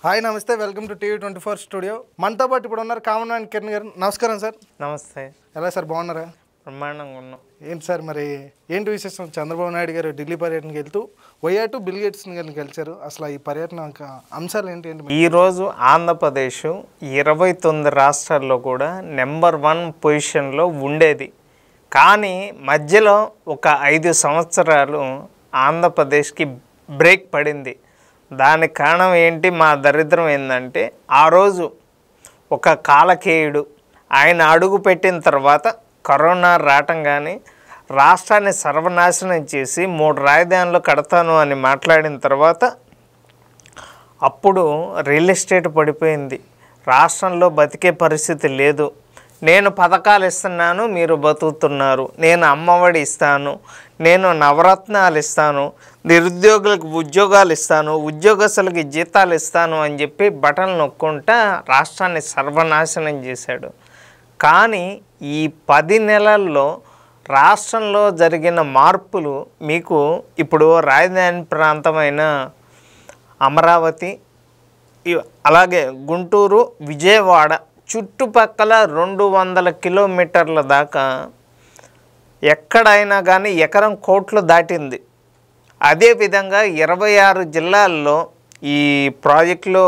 Hi నమస్తే, welcome to టీవీ24 studio. మనతో పాటు ఇప్పుడు ఉన్నారు కామన్ మ్యాన్ కిరణ్ గారు. నమస్కారం సార్. నమస్తే. ఎలా సార్, బాగున్నారా? బ్రహ్మాండంగా ఉన్నాం. ఏంటి సార్ మరి ఏంటి విశేషం? చంద్రబాబు నాయుడు గారు ఢిల్లీ పర్యటనకి వెళ్తూ వైఆర్ టు బిల్ గేట్స్ గారిని కలిశారు. అసలు ఈ పర్యటన అంశాలు ఏంటి? ఈరోజు ఆంధ్రప్రదేశ్ 29 రాష్ట్రాల్లో కూడా నెంబర్ 1 పొజిషన్లో ఉండేది. కానీ మధ్యలో ఒక 5 సంవత్సరాలు ఆంధ్రప్రదేశ్కి బ్రేక్ పడింది. దానికి కారణం ఏంటి? మా దరిద్రం ఏంటంటే ఆ రోజు ఒక కాలకేయుడు ఆయన అడుగు పెట్టిన తర్వాత కరోనా రావటం కానీ రాష్ట్రాన్ని సర్వనాశనం చేసి 3 రాజధానులు కడతాను అని మాట్లాడిన తర్వాత అప్పుడు రియల్ ఎస్టేట్ పడిపోయింది. రాష్ట్రంలో బతికే పరిస్థితి లేదు. నేను పథకాలు ఇస్తున్నాను, మీరు బతుకుతున్నారు, నేను అమ్మఒడి ఇస్తాను, నేను నవరత్నాలు ఇస్తాను, నిరుద్యోగులకు ఉద్యోగాలు ఇస్తాను, ఉద్యోగస్తులకి జీతాలు ఇస్తాను అని చెప్పి బటన్లు నొక్కుంటా రాష్ట్రాన్ని సర్వనాశనం చేశాడు. కానీ ఈ 10 నెలల్లో రాష్ట్రంలో జరిగిన మార్పులు మీకు ఇప్పుడు రాజధాని ప్రాంతమైన అమరావతి, అలాగే గుంటూరు, విజయవాడ చుట్టుపక్కల 200 కిలోమీటర్ల దాకా ఎక్కడైనా కానీ ఎకరం కోట్లు దాటింది. అదేవిధంగా 26 జిల్లాల్లో ఈ ప్రాజెక్టులో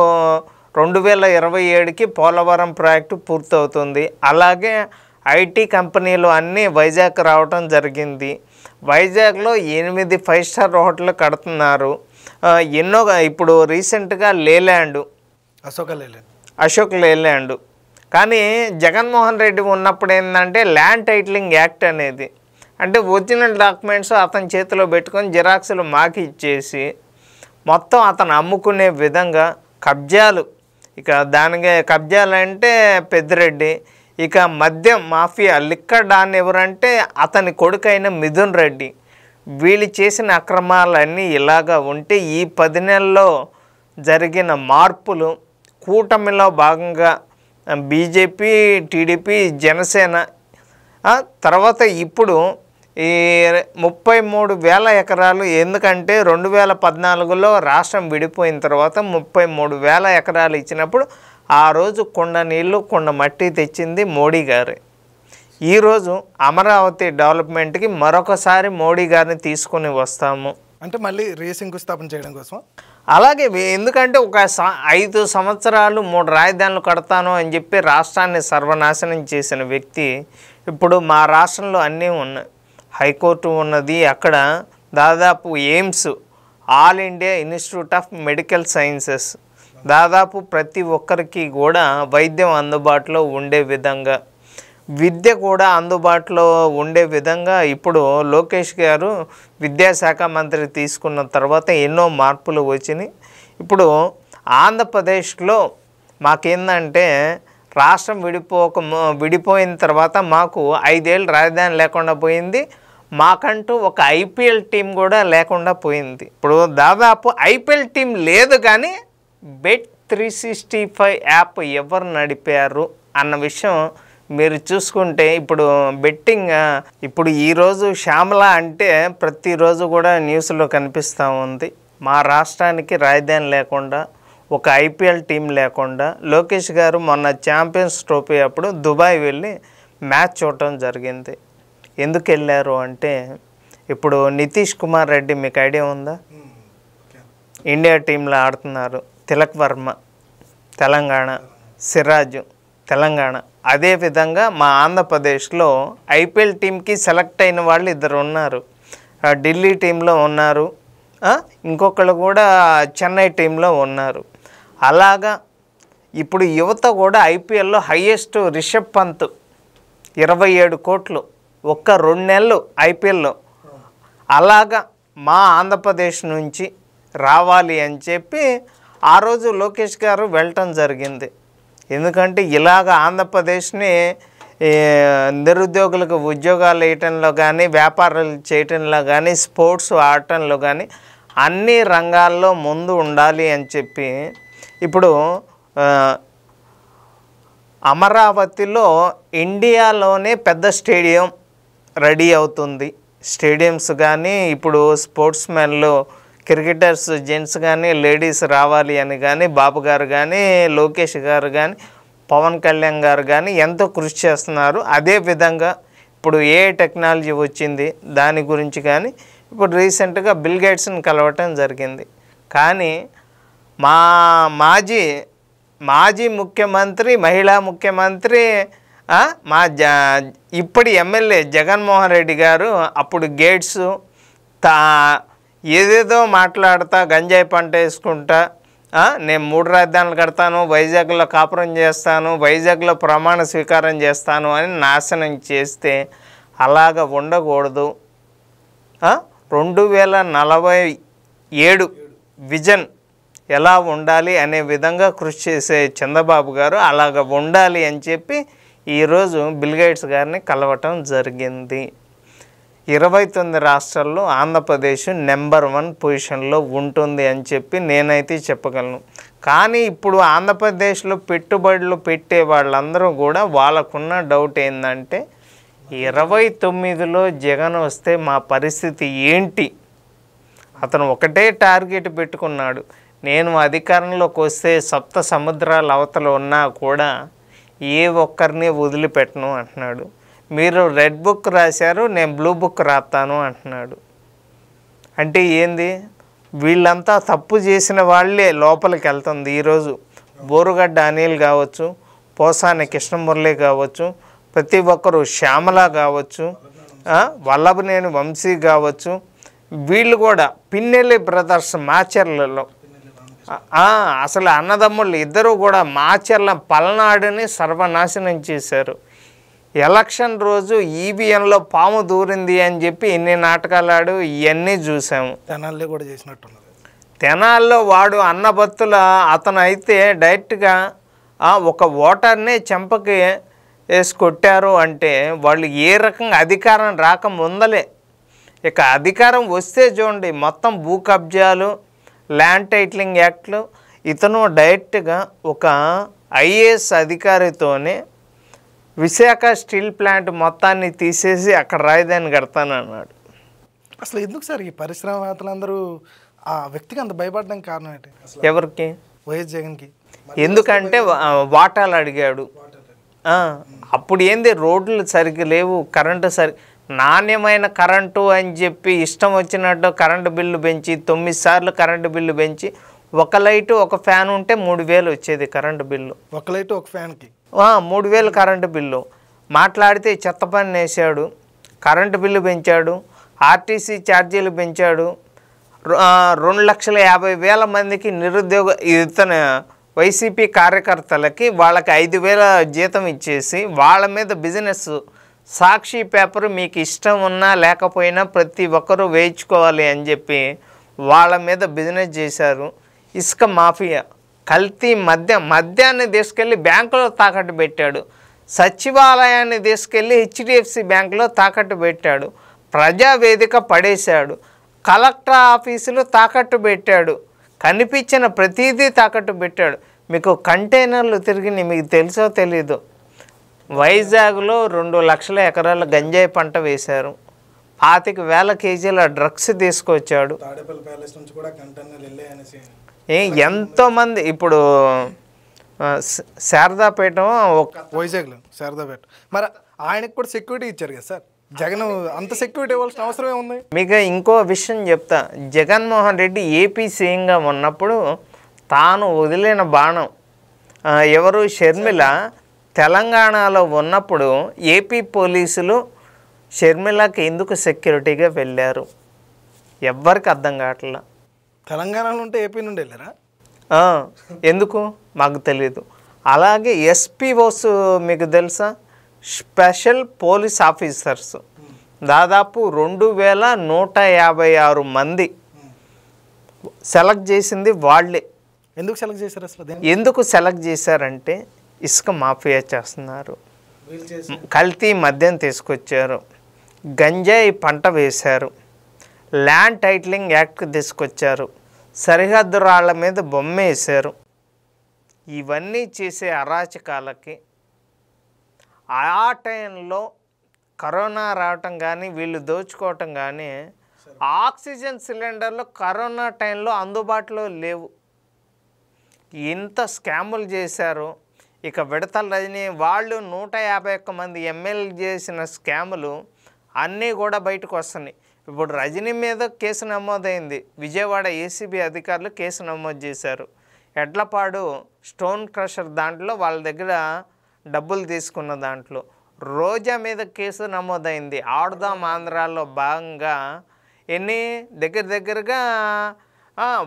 2027కి పోలవరం ప్రాజెక్టు పూర్తవుతుంది. అలాగే ఐటీ కంపెనీలు అన్నీ వైజాగ్ రావటం జరిగింది. వైజాగ్లో 8 5 స్టార్ హోటళ్ళు కడుతున్నారు. ఎన్నో ఇప్పుడు రీసెంట్గా లేలాండ్, అశోక్ లేలాండ్. కానీ జగన్మోహన్ రెడ్డి ఉన్నప్పుడు ఏంటంటే ల్యాండ్ టైటిలింగ్ యాక్ట్ అనేది, అంటే ఒరిజినల్ డాక్యుమెంట్స్ అతని చేతిలో పెట్టుకొని జిరాక్సులు మాకి ఇచ్చేసి మొత్తం అతను అమ్ముకునే విధంగా కబ్జాలు. ఇక దానికి కబ్జాలు అంటే పెద్దిరెడ్డి. ఇక మద్యం మాఫియా లిక్కర్ డాన్ ఎవరంటే అతని కొడుకైన మిథున్ రెడ్డి. వీళ్ళు చేసిన అక్రమాలన్నీ ఇలాగా ఉంటే ఈ 10 నెలల్లో జరిగిన మార్పులు కూటమిలో భాగంగా బీజేపీ, టీడీపీ, జనసేన తర్వాత ఇప్పుడు ఈ 33,000 ఎకరాలు. ఎందుకంటే 2014లో రాష్ట్రం విడిపోయిన తర్వాత 33,000 ఎకరాలు ఇచ్చినప్పుడు ఆ రోజు కొండ నీళ్ళు కొండ మట్టి తెచ్చింది మోడీ గారే. ఈరోజు అమరావతి డెవలప్మెంట్కి మరొకసారి మోడీ గారిని తీసుకొని వస్తాము అంటే మళ్ళీ రీశంకుస్థాపన చేయడం కోసం. అలాగే ఎందుకంటే ఒక 5 సంవత్సరాలు 3 రాజధానులు కడతాను అని చెప్పి రాష్ట్రాన్ని సర్వనాశనం చేసిన వ్యక్తి ఇప్పుడు మా రాష్ట్రంలో అన్నీ ఉన్నాయి. హైకోర్టు ఉన్నది, అక్కడ దాదాపు AIIMS, all India institute of medical sciences, దాదాపు ప్రతి ఒక్కరికి కూడా వైద్యం అందుబాటులో ఉండే విధంగా, విద్య కూడా అందుబాటులో ఉండే విధంగా ఇప్పుడు లోకేష్ గారు విద్యాశాఖ మంత్రి తీసుకున్న తర్వాత ఎన్నో మార్పులు వచ్చినాయి. ఇప్పుడు ఆంధ్రప్రదేశ్లో మాకేందంటే రాష్ట్రం విడిపోయిన తర్వాత మాకు 5 ఏళ్ళు రాజధాని లేకుండా పోయింది. మాకంటూ ఒక ఐపీఎల్ టీం కూడా లేకుండా పోయింది. ఇప్పుడు దాదాపు ఐపీఎల్ టీం లేదు, కానీ Bet365 యాప్ ఎవరు నడిపారు అన్న విషయం మీరు చూసుకుంటే ఇప్పుడు బెట్టింగ్ ఇప్పుడు ఈరోజు శ్యామల అంటే ప్రతిరోజు కూడా న్యూస్లో కనిపిస్తూ ఉంది. మా రాష్ట్రానికి రాజధాని లేకుండా, ఒక ఐపీఎల్ టీం లేకుండా లోకేష్ గారు మొన్న ఛాంపియన్స్ ట్రోఫీ అప్పుడు దుబాయ్ వెళ్ళి మ్యాచ్ చూడటం జరిగింది. ఎందుకు వెళ్ళారు అంటే ఇప్పుడు నితీష్ కుమార్ రెడ్డి మీకు ఐడియా ఉందా? ఇండియా టీంలో ఆడుతున్నారు. తిలక్ వర్మ తెలంగాణ, సిరాజు తెలంగాణ. అదేవిధంగా మా ఆంధ్రప్రదేశ్లో ఐపీఎల్ టీంకి సెలెక్ట్ అయిన వాళ్ళు 2 ఉన్నారు. ఢిల్లీ టీంలో ఉన్నారు, ఇంకొకళ్ళు కూడా చెన్నై టీంలో ఉన్నారు. అలాగా ఇప్పుడు యువత కూడా ఐపీఎల్లో హైయెస్ట్ రిషబ్ పంత్ 27 కోట్లు ఒక్క 2 నెలలు ఐపీఎల్లో. అలాగా మా ఆంధ్రప్రదేశ్ నుంచి రావాలి అని చెప్పి ఆ రోజు లోకేష్ గారు వెళ్ళటం జరిగింది. ఎందుకంటే ఇలాగ ఆంధ్రప్రదేశ్ని నిరుద్యోగులకు ఉద్యోగాలు వేయటంలో కానీ, వ్యాపారాలు చేయటంలో కానీ, స్పోర్ట్స్ ఆడటంలో కానీ అన్ని రంగాల్లో ముందు ఉండాలి అని చెప్పి ఇప్పుడు అమరావతిలో ఇండియాలోనే పెద్ద స్టేడియం రెడీ అవుతుంది. స్టేడియంస్ కానీ ఇప్పుడు స్పోర్ట్స్ మెన్లు క్రికెటర్స్ జెంట్స్ కానీ లేడీస్ రావాలి అని కానీ బాబు గారు కానీ లోకేష్ గారు కానీ పవన్ కళ్యాణ్ గారు కానీ ఎంతో కృషి చేస్తున్నారు. అదేవిధంగా ఇప్పుడు ఏ టెక్నాలజీ వచ్చింది దాని గురించి కానీ ఇప్పుడు రీసెంట్గా బిల్ గేట్స్ని కలవటం జరిగింది. కానీ మా మాజీ ముఖ్యమంత్రి మహిళా ముఖ్యమంత్రి ఇప్పటి ఎమ్మెల్యే జగన్మోహన్ రెడ్డి గారు అప్పుడు గేట్స్ ఏదేదో మాట్లాడుతా గంజాయి పంట వేసుకుంటా నేను 3 రాజధానులు కడతాను, వైజాగ్లో కాపురం చేస్తాను, వైజాగ్లో ప్రమాణ స్వీకారం చేస్తాను అని నాశనం చేస్తే అలాగ ఉండకూడదు. 2047 విజన్ ఎలా ఉండాలి అనే విధంగా కృషి చేసే చంద్రబాబు గారు అలాగ ఉండాలి అని చెప్పి ఈరోజు బిల్ గేట్స్ గారిని కలవటం జరిగింది. 29 రాష్ట్రాల్లో ఆంధ్రప్రదేశ్ నెంబర్ 1 పొజిషన్లో ఉంటుంది అని చెప్పి నేనైతే చెప్పగలను. కానీ ఇప్పుడు ఆంధ్రప్రదేశ్లో పెట్టుబడులు పెట్టే వాళ్ళందరూ కూడా వాళ్ళకున్న డౌట్ ఏంటంటే 29లో జగన్ వస్తే మా పరిస్థితి ఏంటి? అతను ఒకటే టార్గెట్ పెట్టుకున్నాడు, నేను అధికారంలోకి వస్తే సప్త సముద్రాల అవతల ఉన్నా కూడా ఏ ఒక్కరిని వదిలిపెట్టను అంటున్నాడు. మీరు రెడ్ బుక్ రాశారు, నేను బ్లూ బుక్ రాస్తాను అంటున్నాడు. అంటే ఏంది? వీళ్ళంతా తప్పు చేసిన వాళ్ళే లోపలికి వెళ్తుంది. ఈరోజు బోరుగడ్డ అనిల్ కావచ్చు, పోసాని కృష్ణమురళి కావచ్చు, ప్రతి ఒక్కరు శ్యామల కావచ్చు, వల్లభనేని వంశీ కావచ్చు, వీళ్ళు కూడా పిన్నెల్లి బ్రదర్స్ మాచర్లలో అసలు అన్నదమ్ముళ్ళు ఇద్దరు కూడా మాచర్ల పల్నాడుని సర్వనాశనం చేశారు. ఎలక్షన్ రోజు ఈవీఎంలో పాము దూరింది అని చెప్పి ఎన్ని నాటకాలు ఆడు ఇవన్నీ చూసాము. తెనాల్లో కూడా చేసినట్టున్నారు. తెనాల్లో వాడు అన్నబత్తుల అతను అయితే డైరెక్ట్గా ఒక ఓటర్నే చెంపకి వేసి కొట్టారు. అంటే వాళ్ళు ఏ రకంగా అధికారం రాకముందలే, ఇక అధికారం వస్తే చూడండి మొత్తం భూ కబ్జాలు, ల్యాండ్ టైటిలింగ్ యాక్ట్లు. ఇతను డైరెక్ట్గా ఒక ఐఏఎస్ అధికారితోనే విశాఖ స్టీల్ ప్లాంట్ మొత్తాన్ని తీసేసి అక్కడ రాజధాని కడతానన్నాడు. అసలు ఎందుకు సార్ ఈ పరిశ్రమవేత్తలందరూ ఆ వ్యక్తికి అంత భయపడడానికి కారణం ఏంటి? ఎవరికి? వైఎస్ జగన్కి. ఎందుకంటే వాటాలు అడిగాడు. అప్పుడు ఏంది, రోడ్లు సరిగ్గా లేవు, కరెంటు నాణ్యమైన కరెంటు అని చెప్పి ఇష్టం వచ్చినట్టు కరెంటు బిల్లు పెంచి 9 సార్లు కరెంటు బిల్లు పెంచి ఒక లైటు ఒక ఫ్యాన్ ఉంటే 3000 వచ్చేది కరెంటు బిల్లు. ఒక లైటు ఒక ఫ్యాన్కి 3000 కరెంటు బిల్లు. మాట్లాడితే చెత్త పని వేసాడు, కరెంటు బిల్లు పెంచాడు, ఆర్టీసీ ఛార్జీలు పెంచాడు, 2,50,000 మందికి నిరుద్యోగ ఇతను వైసీపీ కార్యకర్తలకి వాళ్ళకి 5,000 జీతం ఇచ్చేసి వాళ్ళ మీద బిజినెస్ సాక్షి పేపరు మీకు ఇష్టం ఉన్నా లేకపోయినా ప్రతి ఒక్కరూ వేయించుకోవాలి అని చెప్పి వాళ్ళ మీద బిజినెస్ చేశారు. ఇసుక మాఫియా, కల్తీ మద్యాన్ని తీసుకెళ్ళి బ్యాంకులో తాకట్టు పెట్టాడు, సచివాలయాన్ని తీసుకెళ్ళి హెచ్డిఎఫ్సి బ్యాంకులో తాకట్టు పెట్టాడు, ప్రజావేదిక పడేశాడు, కలెక్టర్ ఆఫీసులు తాకట్టు పెట్టాడు, కనిపించిన ప్రతిదీ తాకట్టు పెట్టాడు. మీకు కంటైనర్లు తిరిగి మీకు తెలుసో తెలీదు, వైజాగ్లో 2 లక్షల ఎకరాల గంజాయి పంట వేశారు, 25,000 కేజీల డ్రగ్స్ తీసుకొచ్చాడు. ఎంతోమంది ఇప్పుడు శారదాపేట వైజాగ్లో శారదాపేట మరి ఆయనకు కూడా సెక్యూరిటీ ఇచ్చారు కదా సార్. జగన్ అంత సెక్యూరిటీ ఇవ్వాల్సిన అవసరం ఏముంది? మీకు ఇంకో విషయం చెప్తా. జగన్మోహన్ రెడ్డి ఏపీ సీఎంగా ఉన్నప్పుడు తాను వదిలిన బాణం ఎవరు షర్మిల తెలంగాణలో ఉన్నప్పుడు ఏపీ పోలీసులు షర్మిలకి ఎందుకు సెక్యూరిటీగా వెళ్ళారు ఎవ్వరికి అర్థం కావట్లా. తెలంగాణలో ఉంటే ఏపీ నుండి వెళ్ళారా? ఎందుకు మాకు తెలియదు. అలాగే ఎస్పీఓస్ మీకు తెలుసా, స్పెషల్ పోలీస్ ఆఫీసర్స్ దాదాపు 2,156 మంది సెలెక్ట్ చేసింది వాళ్ళే. ఎందుకు సెలెక్ట్ చేశారు అసలు? ఎందుకు సెలెక్ట్ చేశారంటే ఇసుక మాఫియా చేస్తున్నారు, కల్తీ మద్యం తీసుకొచ్చారు, గంజాయి పంట వేశారు, ల్యాండ్ టైటిలింగ్ యాక్ట్ తీసుకొచ్చారు, సరిహద్దు రాళ్ల మీద బొమ్మ వేశారు. ఇవన్నీ చేసే అరాచకాలకి ఆ టైంలో కరోనా రావటం కానీ వీళ్ళు దోచుకోవటం కానీ ఆక్సిజన్ సిలిండర్లు కరోనా టైంలో అందుబాటులో లేవు. ఇంత స్కాములు చేశారు. ఇక విడతల రజనీ వాళ్ళు 151 మంది ఎమ్మెల్యేలు చేసిన స్కాములు అన్నీ కూడా బయటకు వస్తున్నాయి. ఇప్పుడు రజనీ మీద కేసు నమోదైంది. విజయవాడ ఏసీబీ అధికారులు కేసు నమోదు చేశారు. ఎడ్లపాడు స్టోన్ క్రషర్ దాంట్లో వాళ్ళ దగ్గర డబ్బులు తీసుకున్న దాంట్లో. రోజా మీద కేసు నమోదైంది. ఆడుదాం ఆంధ్రాలో భాగంగా దగ్గరగా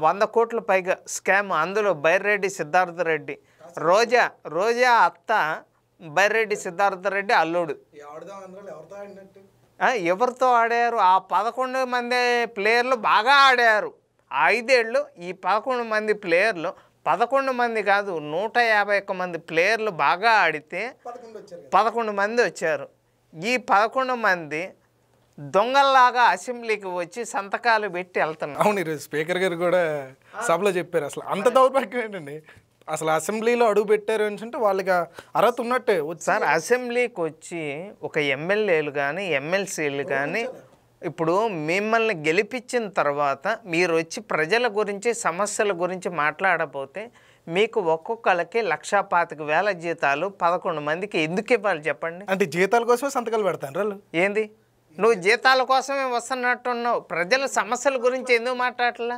100 కోట్ల పైగా స్కామ్. అందులో బైరెడ్డి సిద్ధార్థ రెడ్డి, రోజా అత్త, బైరెడ్డి సిద్ధార్థ రెడ్డి అల్లుడు. ఎవరితో ఆడారు? ఆ 11 మంది ప్లేయర్లు బాగా ఆడారు. 5 ఏళ్ళు ఈ 11 మంది ప్లేయర్లు, 11 మంది కాదు 151 మంది ప్లేయర్లు బాగా ఆడితే 11 మంది వచ్చారు. ఈ 11 మంది దొంగల్లాగా అసెంబ్లీకి వచ్చి సంతకాలు పెట్టి వెళ్తున్నారు. అవును, ఈరోజు స్పీకర్ గారు కూడా సభలో చెప్పారు. అసలు అంత దౌర్భాగ్యం ఏంటండి? అసలు అసెంబ్లీలో అడుగు పెట్టారు అంటే వాళ్ళకి అర్హత ఉన్నట్టే. సార్, అసెంబ్లీకి వచ్చి ఒక ఎమ్మెల్యేలు కానీ ఎమ్మెల్సీలు కానీ ఇప్పుడు మిమ్మల్ని గెలిపించిన తర్వాత మీరు వచ్చి ప్రజల గురించి సమస్యల గురించి మాట్లాడకపోతే మీకు ఒక్కొక్కరికి 1,25,000 జీతాలు 11 మందికి ఎందుకు ఇవ్వాలి చెప్పండి? అంటే జీతాల కోసమే సంతకాలు పెడతాను వాళ్ళు. ఏంది నువ్వు జీతాల కోసమే వస్తున్నట్టున్నావు, ప్రజల సమస్యల గురించి ఎందుకు మాట్లాడలా?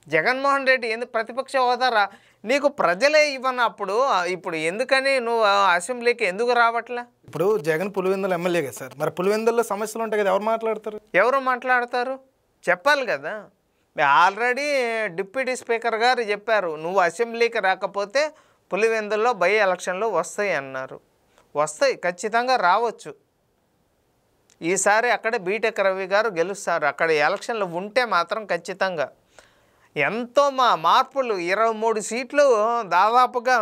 జగన్మోహన్ రెడ్డి ఎందుకు ప్రతిపక్ష హోదారా? నీకు ప్రజలే ఇవ్వనప్పుడు ఇప్పుడు ఎందుకని నువ్వు అసెంబ్లీకి ఎందుకు రావట్లా? ఇప్పుడు జగన్ పులివెందుల ఎమ్మెల్యే కదా సార్, మరి పులివెందుల్లో సమస్యలు ఉంటాయి కదా, ఎవరు మాట్లాడతారు? చెప్పాలి కదా. ఆల్రెడీ డిప్యూటీ స్పీకర్ గారు చెప్పారు, నువ్వు అసెంబ్లీకి రాకపోతే పులివెందుల్లో బై ఎలక్షన్లు వస్తాయి అన్నారు. వస్తాయి, ఖచ్చితంగా రావచ్చు. ఈసారి అక్కడ బీటెక్ రవి గారు గెలుస్తారు. అక్కడ ఎలక్షన్లు ఉంటే మాత్రం ఖచ్చితంగా ఎంతో మార్పులు. 23 సీట్లు దాదాపుగా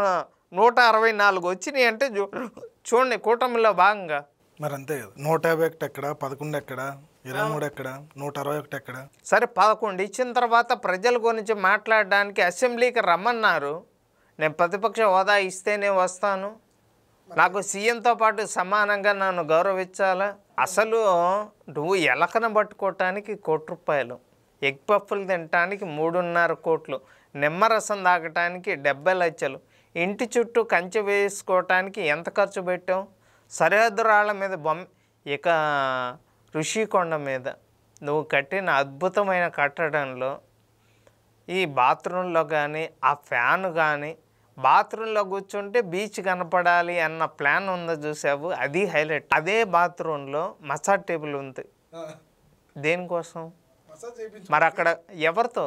164 వచ్చినాయి అంటే చూడండి కూటమిలో భాగంగా. మరి అంతే కదా, 151 ఎక్కడ, 11 ఎక్కడ, 23 ఎక్కడ, 161 ఎక్కడ. సరే 11 ఇచ్చిన తర్వాత ప్రజల గురించి మాట్లాడడానికి అసెంబ్లీకి రమ్మన్నారు. నేను ప్రతిపక్ష హోదా ఇస్తేనే వస్తాను, నాకు సీఎంతో పాటు సమానంగా నన్ను గౌరవించాలా? అసలు నువ్వు ఎలకను పట్టుకోవటానికి 1 కోటి రూపాయలు, ఎగ్ పఫ్ఫులు తినటానికి 3.5 కోట్లు, నిమ్మరసం తాగటానికి 70 లక్షలు, ఇంటి చుట్టూ కంచె వేసుకోవటానికి ఎంత ఖర్చు పెట్టావు? సరిహద్దు రాళ్ల మీద ఇక ఋషికొండ మీద నువ్వు కట్టిన అద్భుతమైన కట్టడంలో ఈ బాత్రూంలో కానీ ఆ ఫ్యాన్ కానీ, బాత్రూంలో కూర్చుంటే బీచ్ కనపడాలి అన్న ప్లాన్ ఉందో చూసావు, అది హైలైట్. అదే బాత్రూంలో మసాజ్ టేబుల్ ఉంది. దేనికోసం? మరి అక్కడ ఎవరితో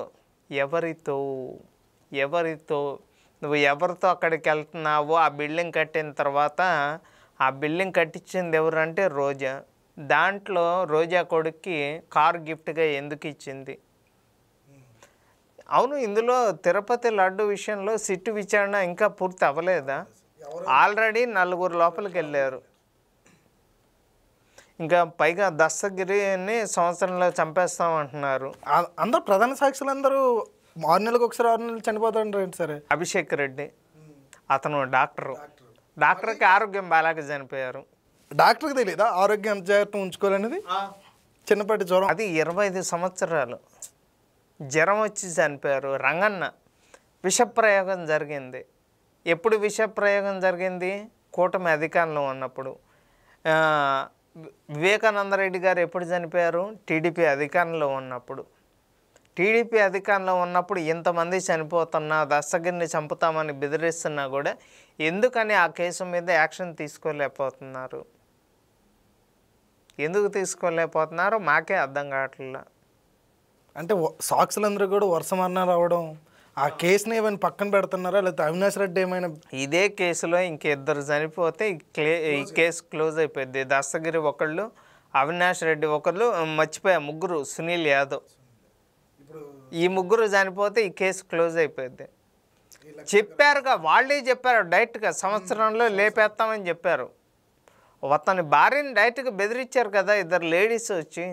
నువ్వు ఎవరితో అక్కడికి వెళ్తున్నావో, ఆ బిల్డింగ్ కట్టిన తర్వాత ఆ బిల్డింగ్ కట్టించింది ఎవరంటే రోజా. దాంట్లో రోజా కొడుక్కి కారు గిఫ్ట్గా ఎందుకు ఇచ్చింది? అవును, ఇందులో తిరుపతి లడ్డు విషయంలో సిట్టు విచారణ ఇంకా పూర్తి అవ్వలేదా? ఆల్రెడీ 4 లోపలికి వెళ్ళారు. ఇంకా పైగా దస్తగిరిని సంవత్సరంలో చంపేస్తామంటున్నారు. అందరూ ప్రధాన సాక్షులు అందరూ 6 నెలలకు ఒకసారి 6 నెలలు చనిపోతాడు. సరే, అభిషేక్ రెడ్డి అతను డాక్టర్కి ఆరోగ్యం బాగాలేక చనిపోయారు. డాక్టర్కి తెలియదా ఆరోగ్యం ఎంత జాగ్రత్త ఉంచుకోవాలనేది? చిన్నపాటి జ్వరం, అది 25 సంవత్సరాలు జ్వరం వచ్చి చనిపోయారు. రంగన్న విషప్రయోగం జరిగింది. ఎప్పుడు విషప్రయోగం జరిగింది? కూటమి అధికారంలో ఉన్నప్పుడు. వివేకానందరెడ్డి గారు ఎప్పుడు చనిపోయారు? టీడీపీ అధికారంలో ఉన్నప్పుడు. టీడీపీ అధికారంలో ఉన్నప్పుడు ఇంతమంది చనిపోతున్నా, దస్తగిరిని చంపుతామని బెదిరిస్తున్నా కూడా ఎందుకని ఆ కేసు మీద యాక్షన్ తీసుకోలేకపోతున్నారు? ఎందుకు తీసుకోలేకపోతున్నారు మాకే అర్థం కావట్లేదు. అంటే సాక్షులందరూ కూడా వరుస మరణాలు రావడం, ఆ కేసుని ఏమైనా పక్కన పెడుతున్నారా, లేకపోతే అవినాష్ రెడ్డి ఏమైనా ఇదే కేసులో ఇంకిద్దరు చనిపోతే ఈ కేసు క్లోజ్ అయిపోయింది. దస్తగిరి ఒకళ్ళు, అవినాష్ రెడ్డి ఒకళ్ళు, మర్చిపోయా ముగ్గురు, సునీల్ యాదవ్, ఈ ముగ్గురు చనిపోతే ఈ కేసు క్లోజ్ అయిపోయింది. చెప్పారుగా, వాళ్ళే చెప్పారు డైరెక్ట్గా, సంవత్సరంలో లేపేస్తామని చెప్పారు. అతని భార్యని డైరెక్ట్గా బెదిరించారు కదా 2 లేడీస్ వచ్చి.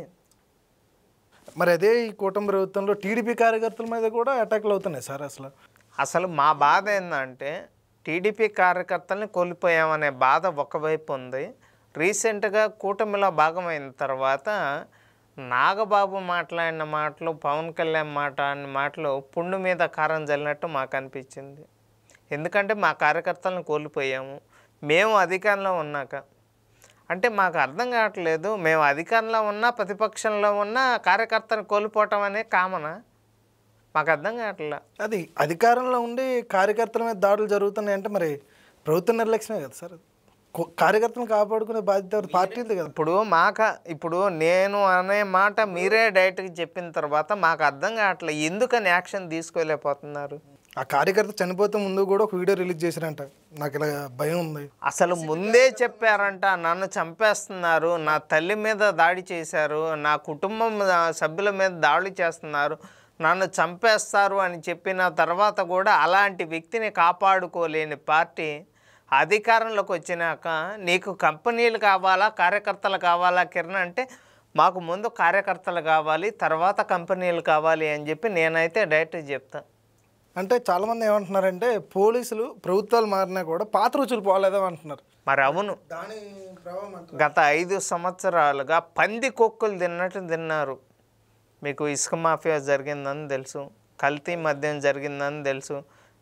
మరి అదే ఈ కూటమి ప్రభుత్వంలో టీడీపీ కార్యకర్తల మీద కూడా అటాక్లు అవుతున్నాయి సార్. అసలు మా బాధ ఏంటంటే టీడీపీ కార్యకర్తల్ని కోల్పోయామనే బాధ ఒకవైపు ఉంది. రీసెంట్గా కూటమిలో భాగమైన తర్వాత నాగబాబు మాట్లాడిన మాటలు, పవన్ కళ్యాణ్ మాట్లాడిన మాటలు పుండు మీద కారం జల్లినట్టు మాకు అనిపించింది. ఎందుకంటే మా కార్యకర్తలను కోల్పోయాము మేము అధికారంలో ఉన్నాక. అంటే మాకు అర్థం కావట్లేదు, మేము అధికారంలో ఉన్నా ప్రతిపక్షంలో ఉన్నా కార్యకర్తను కోల్పోవటం అనే కామనా? మాకు అర్థం కావట్లేదు. అది అధికారంలో ఉండి కార్యకర్తల మీద దాడులు జరుగుతున్నాయి అంటే మరి ప్రభుత్వ నిర్లక్ష్యమే కదా సార్. కార్యకర్తలను కాపాడుకునే బాధ్యత పార్టీది కదా. ఇప్పుడు నేను అనే మాట మీరే డైరెక్ట్గా చెప్పిన తర్వాత మాకు అర్థం కావట్లేదు, ఎందుకని యాక్షన్ తీసుకోలేకపోతున్నారు. ఆ కార్యకర్త చనిపోతే ముందు కూడా ఒక వీడియో రిలీజ్ చేశారంట. నాకు ఇలా భయం ఉంది. అసలు ముందే చెప్పారంట, నన్ను చంపేస్తున్నారు, నా తల్లి మీద దాడి చేశారు, నా కుటుంబం సభ్యుల మీద దాడి చేస్తున్నారు, నన్ను చంపేస్తారు అని చెప్పిన తర్వాత కూడా అలాంటి వ్యక్తిని కాపాడుకోలేని పార్టీ అధికారంలోకి వచ్చినాక నీకు కంపెనీలు కావాలా కార్యకర్తలు కావాలా కిరణ్ అంటే, మాకు ముందు కార్యకర్తలు కావాలి తర్వాత కంపెనీలు కావాలి అని చెప్పి నేనైతే డైరెక్ట్ చెప్తాను. అంటే చాలామంది ఏమంటున్నారంటే పోలీసులు ప్రభుత్వాలు మారినా కూడా పాత రుచులు పోలేదో అంటున్నారు. మరి అవును, దాని గత 5 సంవత్సరాలుగా పంది కొక్కులు తిన్నట్టు తిన్నారు. మీకు ఇసుక మాఫియా జరిగిందని తెలుసు, కల్తీ మద్యం జరిగిందని తెలుసు,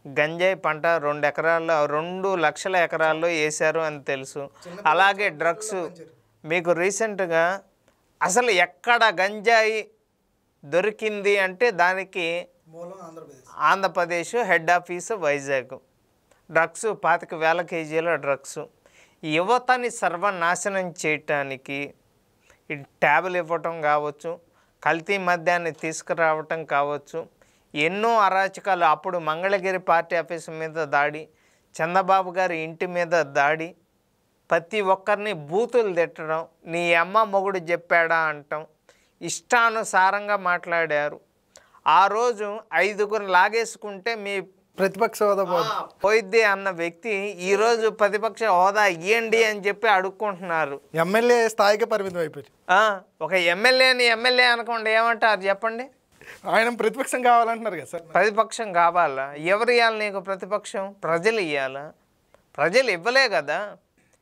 గంజాయి పంట 2 లక్షల ఎకరాల్లో వేశారు అని తెలుసు. అలాగే డ్రగ్స్ మీకు రీసెంట్గా అసలు ఎక్కడ గంజాయి దొరికింది అంటే దానికి Andhra Pradesh head office Vizag. Drugs 25,000 కేజీల డ్రగ్స్ యువతని సర్వనాశనం చేయటానికి ఈ ట్యాబ్లు ఇవ్వటం కావచ్చు, కల్తీ మద్యాన్ని తీసుకురావటం కావచ్చు, ఎన్నో అరాచకాలు. అప్పుడు మంగళగిరి పార్టీ ఆఫీసు మీద దాడి, చంద్రబాబు గారి ఇంటి మీద దాడి, ప్రతి ఒక్కరిని బూతులు తిట్టడం, నీ అమ్మ మొగుడు చెప్పాడా అంటాం, ఇష్టానుసారంగా మాట్లాడారు. ఆ రోజు 5గురు లాగేసుకుంటే మీ ప్రతిపక్ష హోదా పోయిద్ది అన్న వ్యక్తి ఈరోజు ప్రతిపక్ష హోదా ఇవ్వండి అని చెప్పి అడుక్కుంటున్నారు. ఎమ్మెల్యే స్థాయికి పరిమితం అయిపోయి. ఒక ఎమ్మెల్యే అనుకోండి, ఏమంటారు చెప్పండి? ఆయన ప్రతిపక్షం కావాలంటున్నారు కదా సార్. ప్రతిపక్షం కావాలా? ఎవరు ఇవ్వాలి నీకు ప్రతిపక్షం? ప్రజలు ఇవ్వాలా? ప్రజలు ఇవ్వలే కదా.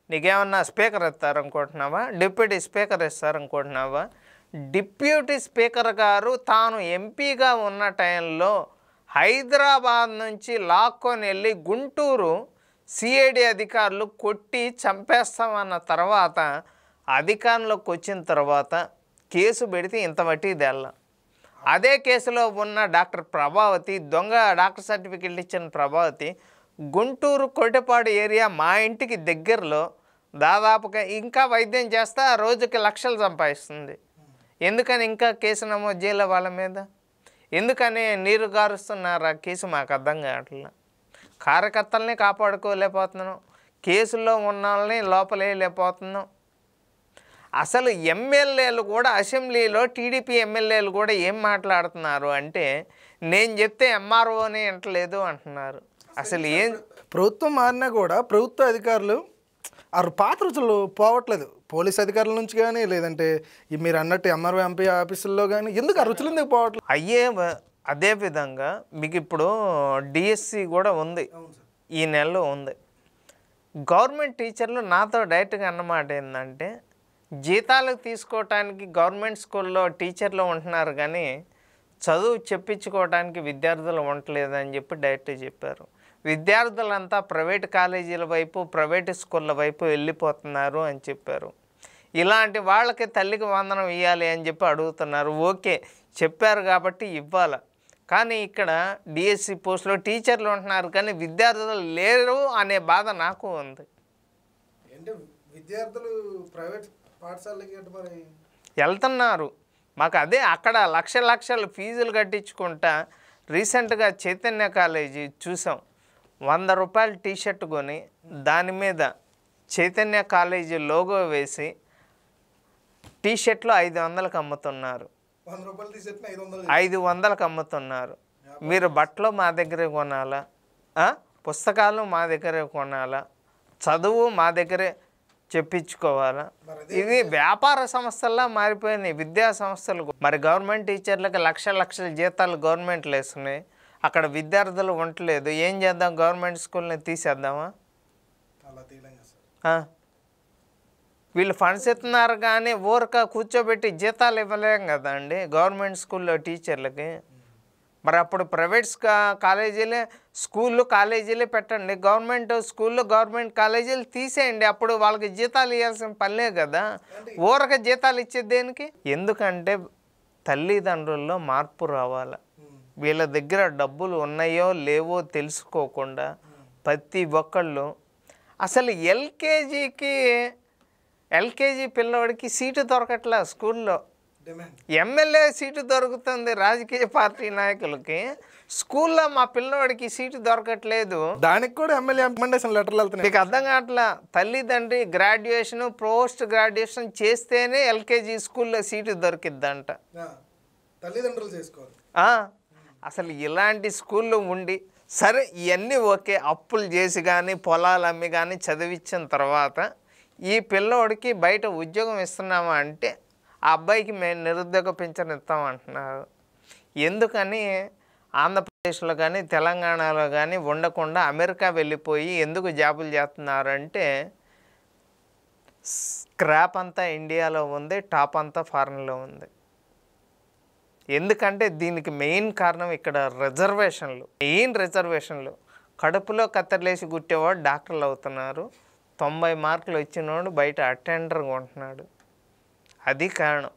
నీకేమన్నా స్పీకర్ ఇస్తారనుకుంటున్నావా? డిప్యూటీ స్పీకర్ ఇస్తారనుకుంటున్నావా? డిప్యూటీ స్పీకర్ గారు తాను ఎంపీగా ఉన్న టైంలో హైదరాబాద్ నుంచి లాక్కొని వెళ్ళి గుంటూరు సిఐడి అధికారులు కొట్టి చంపేస్తామన్న తర్వాత అధికారంలోకి వచ్చిన తర్వాత కేసు పెడితే ఇంత మట్టి తెల్ల. అదే కేసులో ఉన్న డాక్టర్ ప్రభావతి, దొంగ డాక్టర్ సర్టిఫికెట్ ఇచ్చిన ప్రభావతి గుంటూరు కొట్టపాడు ఏరియా మా ఇంటికి దగ్గరలో దాదాపుగా ఇంకా వైద్యం చేస్తా రోజుకి లక్షలు సంపాదిస్తుంది. ఎందుకని ఇంకా కేసు నమోదు చేయలే వాళ్ళ మీద? ఎందుకని నీరు గారుస్తున్నారు ఆ కేసు? మాకు అర్థం కావట్లేదు. కార్యకర్తల్ని కాపాడుకోలేకపోతున్నాం, కేసుల్లో ఉన్న వాళ్ళని లోపలేయలేకపోతున్నాం. అసలు ఎమ్మెల్యేలు కూడా అసెంబ్లీలో టీడీపీ ఎమ్మెల్యేలు కూడా ఏం మాట్లాడుతున్నారు అంటే, నేను చెప్తే ఎంఆర్ఓని వింటలేదు అంటున్నారు. అసలు ఏం ప్రభుత్వం మారినా కూడా ప్రభుత్వ అధికారులు ఆ పాత రుచులు పోవట్లేదు. పోలీస్ అధికారుల నుంచి కానీ లేదంటే మీరు అన్నట్టు ఎంఆర్ఓ ఎంపీ ఆఫీసుల్లో కానీ ఎందుకు ఆ రుచులు ఎందుకు పోవట్లేదు? అదేవిధంగా మీకు ఇప్పుడు డిఎస్సి కూడా ఉంది, ఈ నెలలో ఉంది. గవర్నమెంట్ టీచర్లు నాతో డైరెక్ట్గా అన్నమాట ఏంటంటే, జీతాలు తీసుకోవటానికి గవర్నమెంట్ స్కూల్లో టీచర్లు ఉంటున్నారు కానీ చదువు చెప్పించుకోవడానికి విద్యార్థులు ఉండలేదని చెప్పి డైరెక్ట్గా చెప్పారు. విద్యార్థులంతా ప్రైవేట్ కాలేజీల వైపు ప్రైవేట్ స్కూళ్ళ వైపు వెళ్ళిపోతున్నారు అని చెప్పారు. ఇలాంటి వాళ్ళకి తల్లికి వందనం ఇవ్వాలి అని చెప్పి అడుగుతున్నారు. ఓకే చెప్పారు కాబట్టి ఇవ్వాలి, కానీ ఇక్కడ డిఎస్సి పోస్టులో టీచర్లు ఉంటున్నారు కానీ విద్యార్థులు లేరు అనే బాధ నాకు ఉంది. విద్యార్థులు ప్రైవేట్ పాఠశాలకి వెళ్తున్నారు. మాకు అదే అక్కడ లక్షలు ఫీజులు కట్టించుకుంటా రీసెంట్గా చైతన్య కాలేజీ చూసాం. 100 రూపాయల టీషర్ట్ కొని దాని మీద చైతన్య కాలేజీ లోగో వేసి టీషర్ట్లు 500కి అమ్ముతున్నారు. 500కి అమ్ముతున్నారు. మీరు బట్టలు మా దగ్గరే కొనాలా, పుస్తకాలు మా దగ్గరే కొనాలా, చదువు మా దగ్గరే చెప్పించుకోవాలా? ఇది వ్యాపార సంస్థల్లో మారిపోయినాయి విద్యా సంస్థలు. మరి గవర్నమెంట్ టీచర్లకు లక్షల జీతాలు గవర్నమెంట్లు వేస్తున్నాయి, అక్కడ విద్యార్థులు ఉండలేదు. ఏం చేద్దాం? గవర్నమెంట్ స్కూల్ని తీసేద్దామా? వీళ్ళు ఫండ్స్ ఇస్తున్నారు కానీ ఊరక కూర్చోబెట్టి జీతాలు ఇవ్వలేం కదండి గవర్నమెంట్ స్కూల్లో టీచర్లకి. మరి అప్పుడు ప్రైవేట్ కాలేజీలే స్కూళ్ళు కాలేజీలే పెట్టండి, గవర్నమెంట్ స్కూళ్ళు గవర్నమెంట్ కాలేజీలు తీసేయండి, అప్పుడు వాళ్ళకి జీతాలు ఇవ్వాల్సిన పనిలే కదా. ఊరక జీతాలు ఇచ్చేది దేనికి? ఎందుకంటే తల్లిదండ్రుల్లో మార్పు రావాలి. వీళ్ళ దగ్గర డబ్బులు ఉన్నాయో లేవో తెలుసుకోకుండా ప్రతి ఒక్కళ్ళు అసలు ఎల్కేజీ పిల్లవాడికి సీటు దొరకట్లా స్కూల్లో. ఎమ్మెల్యే సీటు దొరుకుతుంది రాజకీయ పార్టీ నాయకులకి, స్కూల్లో మా పిల్లవాడికి సీటు దొరకట్లేదు. దానికి కూడా ఎమ్మెల్యే రికమెండేషన్ లెటర్లు వెళ్తున్నాయి. మీకు అర్థం కావట్లా. తల్లిదండ్రి గ్రాడ్యుయేషన్ పోస్ట్ గ్రాడ్యుయేషన్ చేస్తేనే ఎల్కేజీ స్కూల్లో సీటు దొరికిద్దంట. తల్లిదండ్రులు చేసుకోవాలి. అసలు ఇలాంటి స్కూళ్ళు ఉండి సరే ఇవన్నీ ఓకే, అప్పులు చేసి కానీ పొలాలు అమ్మి కానీ చదివించిన తర్వాత ఈ పిల్లోడికి బయట ఉద్యోగం ఇస్తున్నామా అంటే ఆ అబ్బాయికి మేము నిరుద్యోగ పింఛను ఇస్తామంటున్నారు. ఎందుకని ఆంధ్రప్రదేశ్లో కానీ తెలంగాణలో కానీ ఉండకుండా అమెరికా వెళ్ళిపోయి ఎందుకు జాబులు చేస్తున్నారంటే స్క్రాప్ అంతా ఇండియాలో ఉంది, టాప్ అంతా ఫారెన్లో ఉంది. ఎందుకంటే దీనికి మెయిన్ కారణం ఇక్కడ రిజర్వేషన్లు. కడుపులో కత్తెరలేసి గుట్టేవాడు డాక్టర్లు అవుతున్నారు, 90 మార్కులు వచ్చినోడు బయట అటెండర్గా ఉంటున్నాడు. అది కారణం.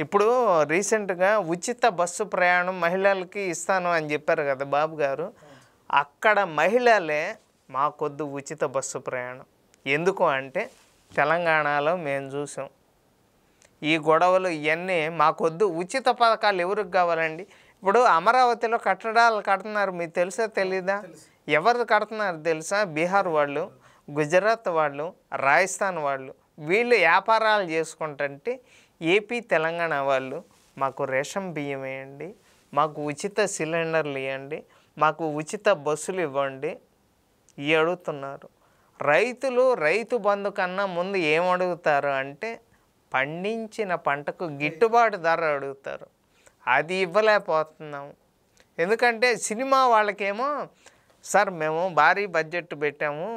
ఇప్పుడు రీసెంట్గా ఉచిత బస్సు ప్రయాణం మహిళలకి ఇస్తాను అని చెప్పారు కదా బాబు గారు. అక్కడ మహిళలే మాకొద్దు ఉచిత బస్సు ప్రయాణం. ఎందుకు అంటే తెలంగాణలో మేము చూసాం ఈ గొడవలు ఇవన్నీ. మాకొద్దు ఉచిత పథకాలు ఎవరికి కావాలండి? ఇప్పుడు అమరావతిలో కట్టడాలు కడుతున్నారు, మీకు తెలుసా తెలీదా? ఎవరు కడుతున్నారు తెలుసా? బీహార్ వాళ్ళు, గుజరాత్ వాళ్ళు, రాజస్థాన్ వాళ్ళు. వీళ్ళు వ్యాపారాలు చేసుకుంటుంటే ఏపీ తెలంగాణ వాళ్ళు మాకు రేషన్ బియ్యం వేయండి, మాకు ఉచిత సిలిండర్లు ఇవ్వండి, మాకు ఉచిత బస్సులు ఇవ్వండి ఇవి అడుగుతున్నారు. రైతు బంధు కన్నా ముందు ఏం అడుగుతారు అంటే పండించిన పంటకు గిట్టుబాటు ధర అడుగుతారు. అది ఇవ్వలేకపోతున్నాము. ఎందుకంటే సినిమా వాళ్ళకేమో సార్ మేము భారీ బడ్జెట్ పెట్టాము,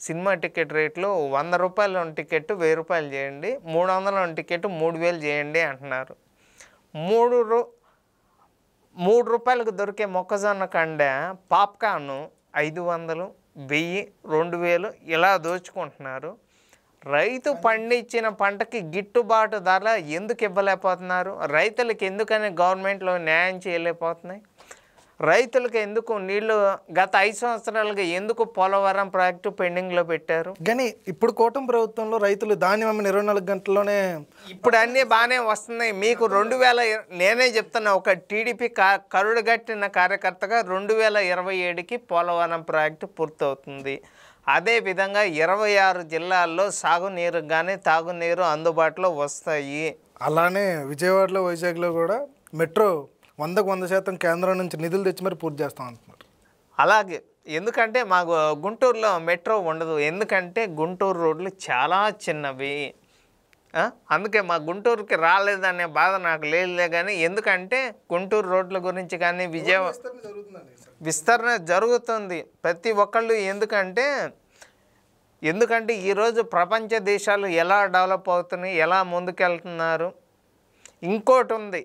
సినిమా టికెట్ రేట్లు 100 రూపాయలు ఉన్న టికెట్ 1000 రూపాయలు చేయండి, 300 ఉన్న టికెట్ 3000 చేయండి అంటున్నారు. 3 రూపాయలకు దొరికే మొక్కజొన్న కండ పాప్కార్న్ 500, 1000, 2000 ఇలా దోచుకుంటున్నారు. రైతు పండించిన పంటకి గిట్టుబాటు ధర ఎందుకు ఇవ్వలేకపోతున్నారు? రైతులకు ఎందుకని గవర్నమెంట్లో న్యాయం చేయలేకపోతున్నాయి? రైతులకు ఎందుకు నీళ్లు గత 5 సంవత్సరాలుగా ఎందుకు పోలవరం ప్రాజెక్టు పెండింగ్లో పెట్టారు? కానీ ఇప్పుడు కూటమి ప్రభుత్వంలో రైతులు ధాన్యం అమ్మిన 24 గంటల్లోనే ఇప్పుడు అన్నీ బాగానే వస్తున్నాయి. మీకు 2000 నేనే చెప్తున్నా, ఒక టీడీపీ కరుడుగట్టిన కార్యకర్తగా 2027కి పోలవరం ప్రాజెక్టు పూర్తవుతుంది. అదేవిధంగా 26 జిల్లాల్లో సాగునీరు కానీ తాగునీరు అందుబాటులో వస్తాయి. అలానే విజయవాడలో వైజాగ్లో కూడా మెట్రో 100% కేంద్రం నుంచి నిధులు తెచ్చి మరి పూర్తి చేస్తాం అంటున్నారు. అలాగే ఎందుకంటే మాకు గుంటూరులో మెట్రో ఉండదు, ఎందుకంటే గుంటూరు రోడ్లు చాలా చిన్నవి. అందుకే మా గుంటూరుకి రాలేదనే బాధ నాకు లేదులే. కానీ ఎందుకంటే గుంటూరు రోడ్ల గురించి కానీ విజయవాడ విస్తరణ జరుగుతుంది ప్రతి ఒక్కళ్ళు. ఎందుకంటే ఈరోజు ప్రపంచ దేశాలు ఎలా డెవలప్ అవుతున్నాయి, ఎలా ముందుకెళ్తున్నారు. ఇంకోటి ఉంది,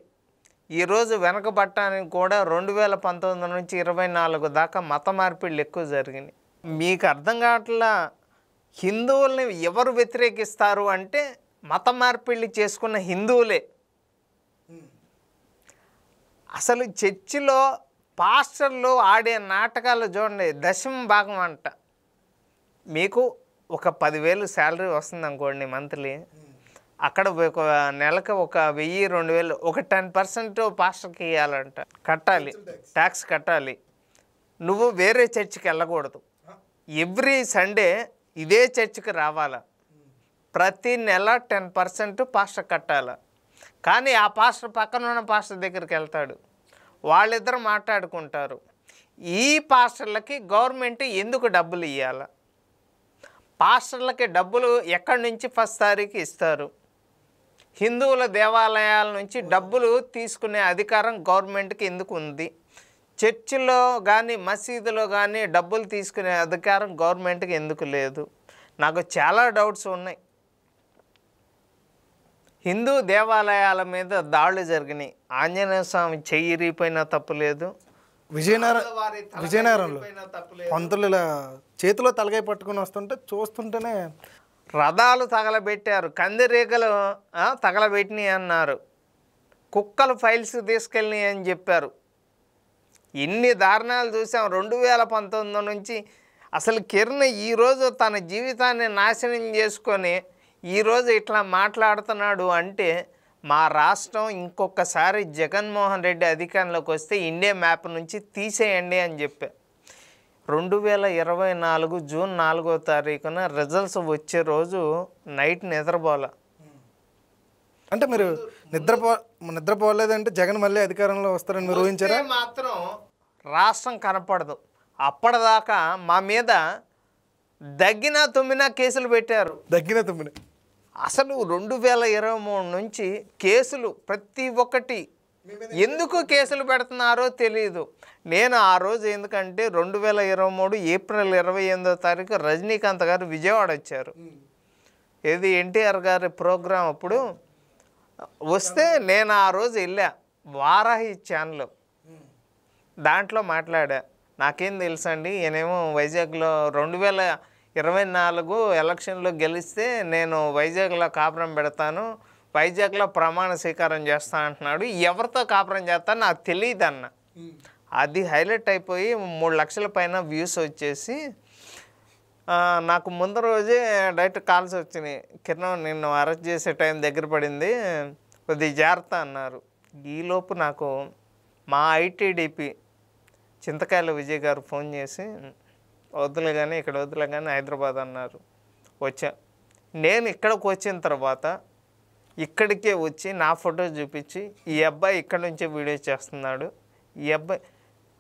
ఈరోజు వెనకబట్టడానికి కూడా 2019 నుంచి 24 దాకా మత మార్పిళ్ళు ఎక్కువ జరిగినాయి. మీకు అర్థం కావట్లా, హిందువుల్ని ఎవరు వ్యతిరేకిస్తారు అంటే మత మార్పిళ్ళు చేసుకున్న హిందువులే. అసలు చర్చిలో పాస్టర్లు ఆడే నాటకాలు చూడండి, 10వ భాగం అంట. మీకు ఒక 10,000 శాలరీ వస్తుంది అనుకోండి మంత్లీ, అక్కడ ఒక నెలకు ఒక 1000-2000 ఒక 10% పాస్టర్కి ఇవ్వాలంట, కట్టాలి, ట్యాక్స్ కట్టాలి. నువ్వు వేరే చర్చికి వెళ్ళకూడదు, ఎవ్రీ సండే ఇదే చర్చికి రావాలా, ప్రతి నెల 10% పాస్టర్ కట్టాలి. కానీ ఆ పాస్టర్ పక్కన ఉన్న పాస్టర్ దగ్గరికి వెళ్తాడు, వాళ్ళిద్దరు మాట్లాడుకుంటారు. ఈ పాస్టర్లకి గవర్నమెంట్ ఎందుకు డబ్బులు ఇవ్వాలి? పాస్టర్లకి డబ్బులు ఎక్కడి నుంచి ఫస్ట్ తారీఖు ఇస్తారు? హిందువుల దేవాలయాల నుంచి డబ్బులు తీసుకునే అధికారం గవర్నమెంట్కి ఎందుకు ఉంది? చర్చిలో కానీ మసీదులో కానీ డబ్బులు తీసుకునే అధికారం గవర్నమెంట్కి ఎందుకు లేదు? నాకు చాలా డౌట్స్ ఉన్నాయి. హిందూ దేవాలయాల మీద దాడులు జరిగినాయి. ఆంజనేయ స్వామి చెయ్యి ఇరిగిపోయినా తప్పులేదు, విజయనగరంలో పంతులు ఇలా చేతిలో తలకాయ పట్టుకుని వస్తుంటే చూస్తుంటేనే రథాలు తగలబెట్టారు, కందిరీగలు తగలబెట్టినాయి అన్నారు, కుక్కలు ఫైల్స్ తీసుకెళ్ళినాయి అని చెప్పారు. ఇన్ని దారుణాలు చూసాం 2019 నుంచి. అసలు కిరణ్ ఈరోజు తన జీవితాన్ని నాశనం చేసుకొని ఈరోజు ఇట్లా మాట్లాడుతున్నాడు అంటే మా రాష్ట్రం ఇంకొకసారి జగన్మోహన్ రెడ్డి అధికారంలోకి వస్తే ఇండియా మ్యాప్ నుంచి తీసేయండి అని చెప్పా. 2024 జూన్ 4వ తారీఖున రిజల్ట్స్ వచ్చే రోజు నైట్ నిద్రపోలే. అంటే మీరు నిద్రపోలేదంటే జగన్ మళ్ళీ అధికారంలో వస్తారని మీరు ఊహించారా? మాత్రం రాష్ట్రం కనపడదు. అప్పటిదాకా మా మీద దగ్గినా తుమ్మినా కేసులు పెట్టారు. అసలు 2023 నుంచి కేసులు ప్రతి ఒక్కటి ఎందుకు కేసులు పెడుతున్నారో తెలియదు. నేను ఆ రోజు ఎందుకంటే 2023 ఏప్రిల్ 28వ తారీఖు రజనీకాంత్ గారు విజయవాడ వచ్చారు. ఏది ఎన్టీఆర్ గారి ప్రోగ్రాం అప్పుడు వస్తే నేను ఆ రోజు వెళ్ళా. వారాహి ఛానల్ దాంట్లో మాట్లాడా. నాకేం తెలుసండి, ఈయనేమో వైజాగ్లో 2024 ఎలక్షన్లో గెలిస్తే నేను వైజాగ్లో కాపురం పెడతాను, వైజాగ్లో ప్రమాణ స్వీకారం చేస్తా అంటున్నాడు. ఎవరితో కాపురం చేస్తాను నాకు తెలియదు అన్న. అది హైలైట్ అయిపోయి 3 లక్షల పైన వ్యూస్ వచ్చేసి నాకు ముందు రోజే డైరెక్ట్ కాల్స్ వచ్చినాయి. కిరణ్ నిన్ను అరెస్ట్ చేసే టైం దగ్గర పడింది, కొద్దిగా జాగ్రత్త అన్నారు. ఈలోపు నాకు మా ఐటీడీపీ చింతకాయల విజయ్ గారు ఫోన్ చేసి వద్దులే కానీ ఇక్కడ వద్దులే కానీ హైదరాబాద్ అన్నారు. వచ్చా. నేను ఇక్కడికి వచ్చిన తర్వాత ఇక్కడికే వచ్చి నా ఫోటో చూపించి ఈ అబ్బాయి ఇక్కడ నుంచే వీడియో చేస్తున్నాడు, ఈ అబ్బాయి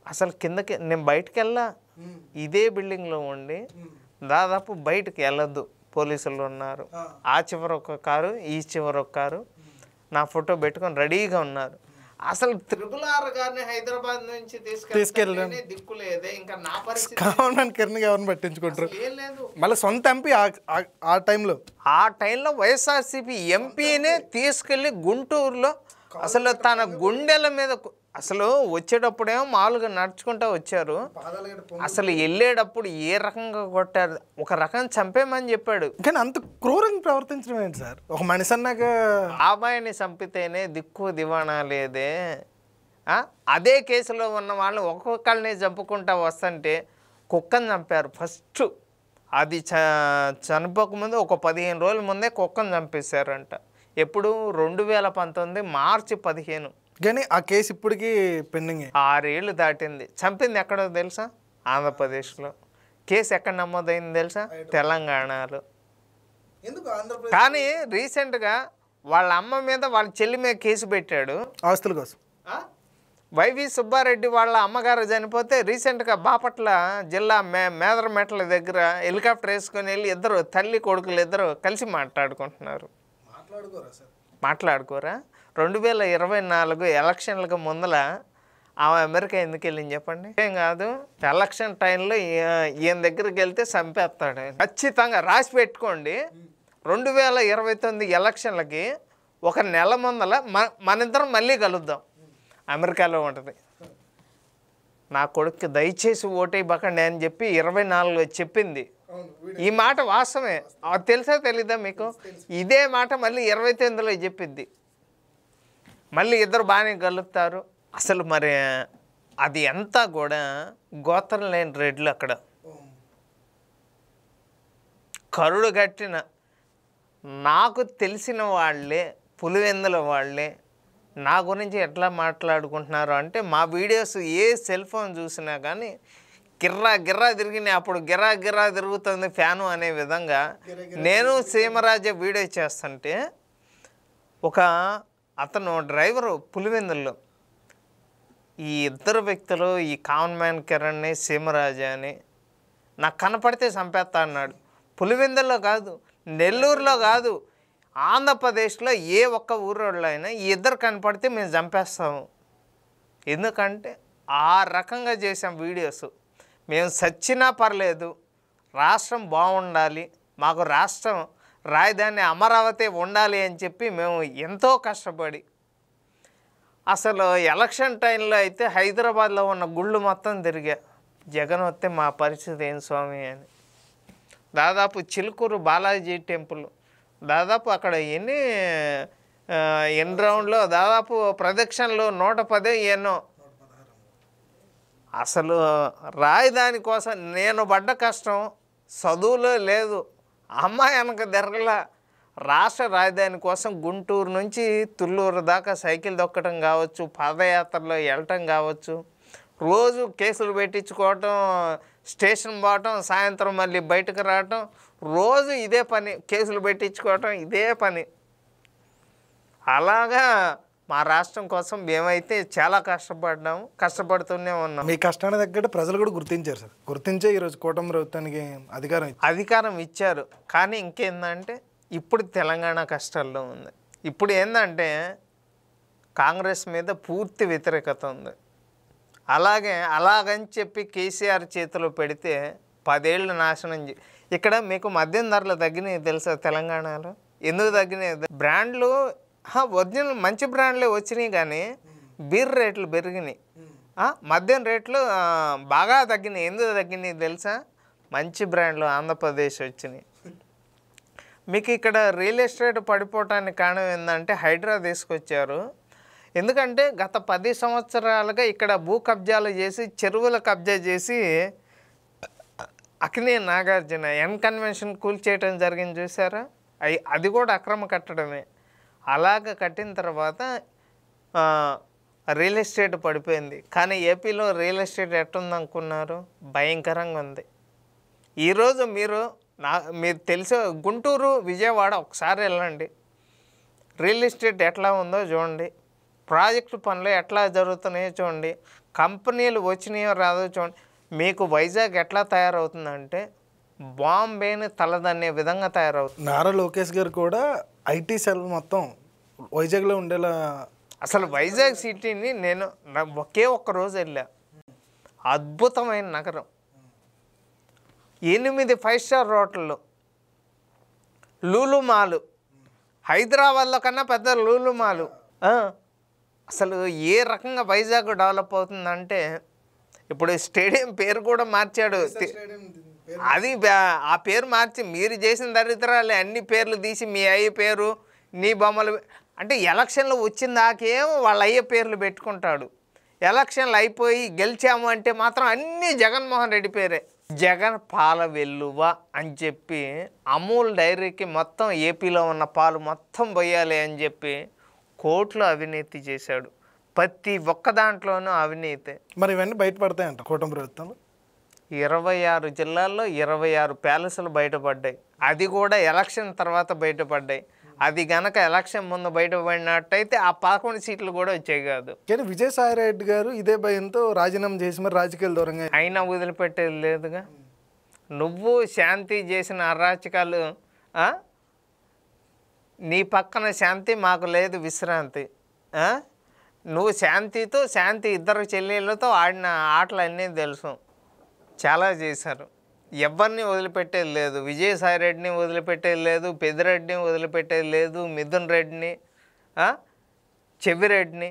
అసలు కిందకి నేను బయటకు వెళ్ళా, ఇదే బిల్డింగ్లో ఉండి దాదాపు బయటకు వెళ్ళొద్దు పోలీసులు ఉన్నారు. ఆ చివరి ఒక కారు ఈ చివరి ఒక కారు నా ఫోటో పెట్టుకొని రెడీగా ఉన్నారు. అసలు RRR గారిని హైదరాబాద్ నుంచి తీసుకెళ్ళి దిక్కు లేదే. ఇంకా నా పరిస్థితి కిరణ్ ఎవరిని పట్టించుకుంటారు? మళ్ళీ సొంత ఎంపీ ఆ టైంలో వైఎస్ఆర్సీపీ ఎంపీనే తీసుకెళ్ళి గుంటూరులో అసలు తన గుండెల మీద అసలు వచ్చేటప్పుడేమో మామూలుగా నడుచుకుంటూ వచ్చారు, అసలు వెళ్ళేటప్పుడు ఏ రకంగా కొట్టారు, ఒక రకం చంపేమని చెప్పాడు. కానీ అంత క్రూరంగా ప్రవర్తించడం ఏంటి సార్? ఒక మనిషి అన్నాక బాబాయిని చంపితేనే దిక్కు దివాణా లేదే. అదే కేసులో ఉన్న వాళ్ళు ఒక్కొక్కరిని చంపుకుంటా వస్తుంటే కుక్కను చంపారు ఫస్ట్. అది చనిపోకముందు ఒక 15 రోజుల ముందే కుక్కను చంపేశారంట. ఎప్పుడు 2019 మార్చి 15. కానీ ఆ కేసు ఇప్పటికీ పెండింగ్. 6 ఏళ్ళు దాటింది. చంపింది ఎక్కడో తెలుసా? ఆంధ్రప్రదేశ్లో. కేసు ఎక్కడ నమోదైంది తెలుసా? తెలంగాణలో. కానీ రీసెంట్గా వాళ్ళ అమ్మ మీద వాళ్ళ చెల్లి మీద కేసు పెట్టాడు ఆస్తుల కోసం. వైవి సుబ్బారెడ్డి వాళ్ళ అమ్మగారు చనిపోతే రీసెంట్గా బాపట్ల జిల్లా మేదరమెట్ల దగ్గర హెలికాప్టర్ వేసుకొని వెళ్ళి ఇద్దరు తల్లి కొడుకులు ఇద్దరు కలిసి మాట్లాడుకుంటున్నారు. మాట్లాడుకోరా? 2024 ఎలక్షన్లకు ముందల ఆమె అమెరికా ఎందుకు వెళ్ళింది చెప్పండి? ఏం కాదు, ఎలక్షన్ టైంలో ఈయన దగ్గరికి వెళ్తే చంపేస్తాడు. ఖచ్చితంగా రాసి పెట్టుకోండి. 2029 ఎలక్షన్లకి ఒక నెల ముందల మనిద్దరం మళ్ళీ కలుద్దాం. అమెరికాలో ఉంటుంది. నా కొడుక్కి దయచేసి ఓటేయకండి అని చెప్పి 24లో చెప్పింది. ఈ మాట వాస్తవమే. తెలుసా తెలీదా మీకు? ఇదే మాట మళ్ళీ 29లో చెప్పింది. మళ్ళీ ఇద్దరు బాగానే కలుపుతారు. అసలు మరి అది అంతా కూడా గోత్రం లేని రెడ్లు అక్కడ కరుడు కట్టిన నాకు తెలిసిన వాళ్ళే పులివెందుల వాళ్ళే నా గురించి ఎట్లా మాట్లాడుకుంటున్నారు అంటే మా వీడియోస్ ఏ సెల్ ఫోన్ చూసినా కానీ గిర్రా తిరిగినాయి. అప్పుడు గిర్రా తిరుగుతుంది ఫ్యాను అనే విధంగా నేను సీమరాజ వీడియో చేస్తుంటే ఒక అతను డ్రైవరు పులివెందుల్లో ఈ ఇద్దరు వ్యక్తులు ఈ కామన్ మ్యాన్ కిరణ్ని సీమరాజా అని నాకు కనపడితే చంపేస్తా అన్నాడు. పులివెందుల్లో కాదు, నెల్లూరులో కాదు, ఆంధ్రప్రదేశ్లో ఏ ఒక్క ఊరోళ్ళు అయినా ఈ ఇద్దరు కనపడితే మేము చంపేస్తాము. ఎందుకంటే ఆ రకంగా చేసాం వీడియోస్. మేము చచ్చినా పర్లేదు, రాష్ట్రం బాగుండాలి, మాకు రాజధాని అమరావతి ఉండాలి అని చెప్పి మేము ఎంతో కష్టపడి అసలు ఎలక్షన్ టైంలో అయితే హైదరాబాద్లో ఉన్న గుళ్ళు మొత్తం తిరిగా. జగన్ వస్తే మా పరిస్థితి ఏం స్వామి అని. దాదాపు చిలుకూరు బాలాజీ టెంపుల్ దాదాపు అక్కడ ఎన్ని రౌండ్లో దాదాపు ప్రదక్షిణలు 110 ఎన్నో. అసలు రాజధాని కోసం నేను పడ్డ కష్టం చదువులో లేదు. అమ్మాయి వెనక తిరగల. రాష్ట్ర రాజధాని కోసం గుంటూరు నుంచి తుళ్ళూరు దాకా సైకిల్ దొక్కడం కావచ్చు, పాదయాత్రలో వెళ్ళటం కావచ్చు, రోజు కేసులు పెట్టించుకోవటం, స్టేషన్ పోవటం, సాయంత్రం మళ్ళీ బయటకు రావటం, రోజు ఇదే పని. కేసులు పెట్టించుకోవటం ఇదే పని. అలాగా మా రాష్ట్రం కోసం మేమైతే చాలా కష్టపడుతూనే ఉన్నాం. మీ కష్టాన్ని తగ్గట్టు ప్రజలు కూడా గుర్తించారు సార్. గుర్తించే ఈరోజు కూటమి ప్రభుత్వానికి అధికారం ఇచ్చారు. కానీ ఇంకేందంటే ఇప్పుడు తెలంగాణ కష్టాల్లో ఉంది. ఇప్పుడు ఏంటంటే కాంగ్రెస్ మీద పూర్తి వ్యతిరేకత ఉంది. అలాగని చెప్పి కేసీఆర్ చేతిలో పెడితే 10 ఏళ్ళు నాశనం. ఇక్కడ మీకు మద్యం ధరలు తగ్గినాయి తెలుసా తెలంగాణలో? ఎందుకు తగ్గినాయి? బ్రాండ్లు ఒరిజినల్ మంచి బ్రాండ్లే వచ్చినాయి కానీ బీర్ రేట్లు పెరిగినాయి. మద్యం రేట్లు బాగా తగ్గినాయి. ఎందుకు తగ్గినాయి తెలుసా? మంచి బ్రాండ్లు ఆంధ్రప్రదేశ్ వచ్చినాయి. మీకు ఇక్కడ రియల్ ఎస్టేట్ పడిపోవటానికి కారణం ఏంటంటే హైడ్రా తీసుకొచ్చారు. ఎందుకంటే గత 10 సంవత్సరాలుగా ఇక్కడ భూ కబ్జాలు చేసి చెరువుల కబ్జా చేసి అక్కినే నాగార్జున కన్వెన్షన్ కూల్చేయటం జరిగింది చూసారా? అది కూడా అక్రమ కట్టడమే. అలాగ కట్టిన తర్వాత రియల్ ఎస్టేట్ పడిపోయింది. కానీ ఏపీలో రియల్ ఎస్టేట్ ఎట్టుందనుకున్నారు? భయంకరంగా ఉంది. ఈరోజు మీరు తెలిసే గుంటూరు, విజయవాడ ఒకసారి వెళ్ళండి. రియల్ ఎస్టేట్ ఎట్లా ఉందో చూడండి. ప్రాజెక్టు పనులు ఎట్లా జరుగుతున్నాయో చూడండి. కంపెనీలు వచ్చినాయో రాదో చూడండి. మీకు వైజాగ్ ఎట్లా తయారవుతుందంటే బాంబేని తలదన్నే విధంగా తయారవుతుంది. నారా లోకేష్ గారు కూడా ఐటీ సెల్ మొత్తం వైజాగ్లో ఉండేలా. అసలు వైజాగ్ సిటీని నేను ఒకే ఒక్క రోజు వెళ్ళా. అద్భుతమైన నగరం. 8 5 స్టార్ హోటళ్ళు, లూలు మాలు, హైదరాబాద్లో కన్నా పెద్ద లూలు మాలు. అసలు ఏ రకంగా వైజాగ్ డెవలప్ అవుతుందంటే ఇప్పుడు స్టేడియం పేరు కూడా మార్చాడు. అది ఆ పేరు మార్చి మీరు చేసిన దరిద్రాలే అన్ని పేర్లు తీసి మీ అయ్య పేరు, నీ బొమ్మలు అంటే ఎలక్షన్లు వచ్చిందాకేమో వాళ్ళ అయ్య పేర్లు పెట్టుకుంటాడు. ఎలక్షన్లు అయిపోయి గెలిచాము అంటే మాత్రం అన్నీ జగన్మోహన్ రెడ్డి పేరే. జగన్ పాల వెల్లువ అని చెప్పి అమూల్ డైరీకి మొత్తం ఏపీలో ఉన్న పాలు మొత్తం పోయాలి అని చెప్పి కోట్లు అవినీతి చేశాడు. ప్రతి ఒక్క దాంట్లోనూ అవినీతి. మరి ఇవన్నీ బయటపడతాయంట కూటమి ప్రభుత్వంలో. 26 జిల్లాల్లో 26 ప్యాలెస్లు బయటపడ్డాయి. అది కూడా ఎలక్షన్ తర్వాత బయటపడ్డాయి. అది గనక ఎలక్షన్ ముందు బయటపడినట్టయితే ఆ 11 సీట్లు కూడా వచ్చాయి కాదు. కానీ విజయసాయి రెడ్డి గారు ఇదే భయంతో రాజీనామా చేసి మరి రాజకీయాలు దూరంగా అయినా వదిలిపెట్టేది లేదుగా. నువ్వు శాంతి చేసిన అరాచకాలు, నీ పక్కన శాంతి, మాకు లేదు విశ్రాంతి. నువ్వు శాంతి ఇద్దరు చెల్లెళ్ళతో ఆడిన ఆటలన్నీ తెలుసు. చాలా చేశారు. ఎవరిని వదిలిపెట్టేది లేదు. విజయసాయి రెడ్డిని వదిలిపెట్టేది లేదు, పెద్దిరెడ్డిని వదిలిపెట్టేది లేదు, మిథున్ రెడ్డిని, చెవిరెడ్డిని,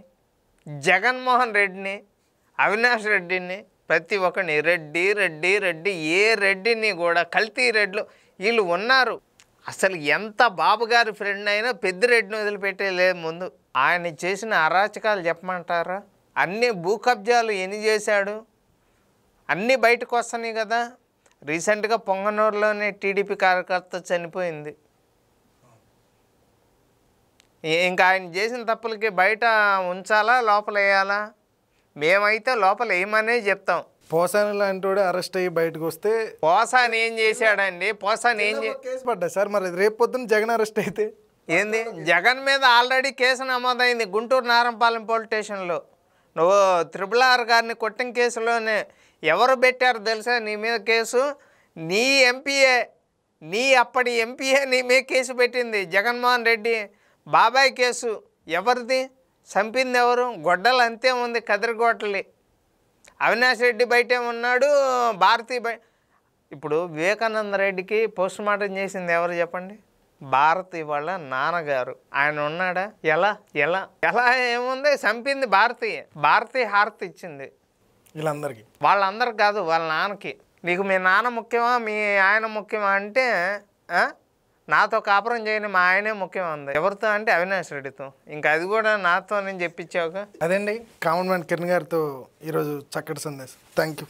జగన్మోహన్ రెడ్డిని, అవినాష్ రెడ్డిని, ప్రతి ఒక్కరిని రెడ్డి ఏ రెడ్డిని కూడా కల్తీ రెడ్లు వీళ్ళు ఉన్నారు. అసలు ఎంత బాబుగారి ఫ్రెండ్ అయినా పెద్దిరెడ్డిని వదిలిపెట్టేది లేదు. ముందు ఆయన చేసిన అరాచకాలు చెప్పమంటారా? అన్ని భూ కబ్జాలు ఎన్ని చేశాడు అన్నీ బయటకు వస్తున్నాయి కదా. రీసెంట్గా పొంగనూరులోనే టీడీపీ కార్యకర్త చనిపోయింది. ఇంకా ఆయన చేసిన తప్పులకి బయట ఉంచాలా, లోపల వేయాలా? మేమైతే లోపల వేయమనే చెప్తాం. పోసాని లాంటి వాడు అరెస్ట్ అయ్యి బయటకు వస్తే పోసాని ఏం చేశాడండి? పోసాని కేసు పడ్డా సార్. మరి రేపు పొద్దున్న జగన్ అరెస్ట్ అయితే ఏంది? జగన్ మీద ఆల్రెడీ కేసు నమోదైంది గుంటూరు నారంపాలెం పోలీస్ స్టేషన్లో. నువ్వు RRR గారిని కొట్టిన కేసులోనే ఎవరు పెట్టారు తెలుసా నీ మీద కేసు? నీ ఎంపీఏ, అప్పటి ఎంపీఏ నీ మీద కేసు పెట్టింది. జగన్మోహన్ రెడ్డి బాబాయ్ కేసు. ఎవరిది? చంపింది ఎవరు? గొడ్డలు అంతే ఉంది, కదిరిగోటలి. అవినాష్ రెడ్డి బయటే ఉన్నాడు, భారతి ఇప్పుడు వివేకానంద రెడ్డికి పోస్ట్ మార్టం చేసింది ఎవరు చెప్పండి? భారతి వాళ్ళ నాన్నగారు ఆయన ఉన్నాడా? ఎలా ఎలా ఎలా ఏముంది? చంపింది భారతి హారతి ఇచ్చింది వీళ్ళందరికీ. వాళ్ళందరికి కాదు, వాళ్ళ నాన్నకి. నీకు మీ నాన్న ముఖ్యమా మీ ఆయన ముఖ్యమా అంటే నాతో కాపురం చేయని మా ఆయనే ముఖ్యం ఉంది. ఎవరితో అంటే అవినాష్ రెడ్డితో. ఇంకా అది కూడా నాతో నేను చెప్పించావుగా. అదండి కామన్ మ్యాన్ కిరణ్ గారితో ఈరోజు చక్కటి సందేశం. Thank you.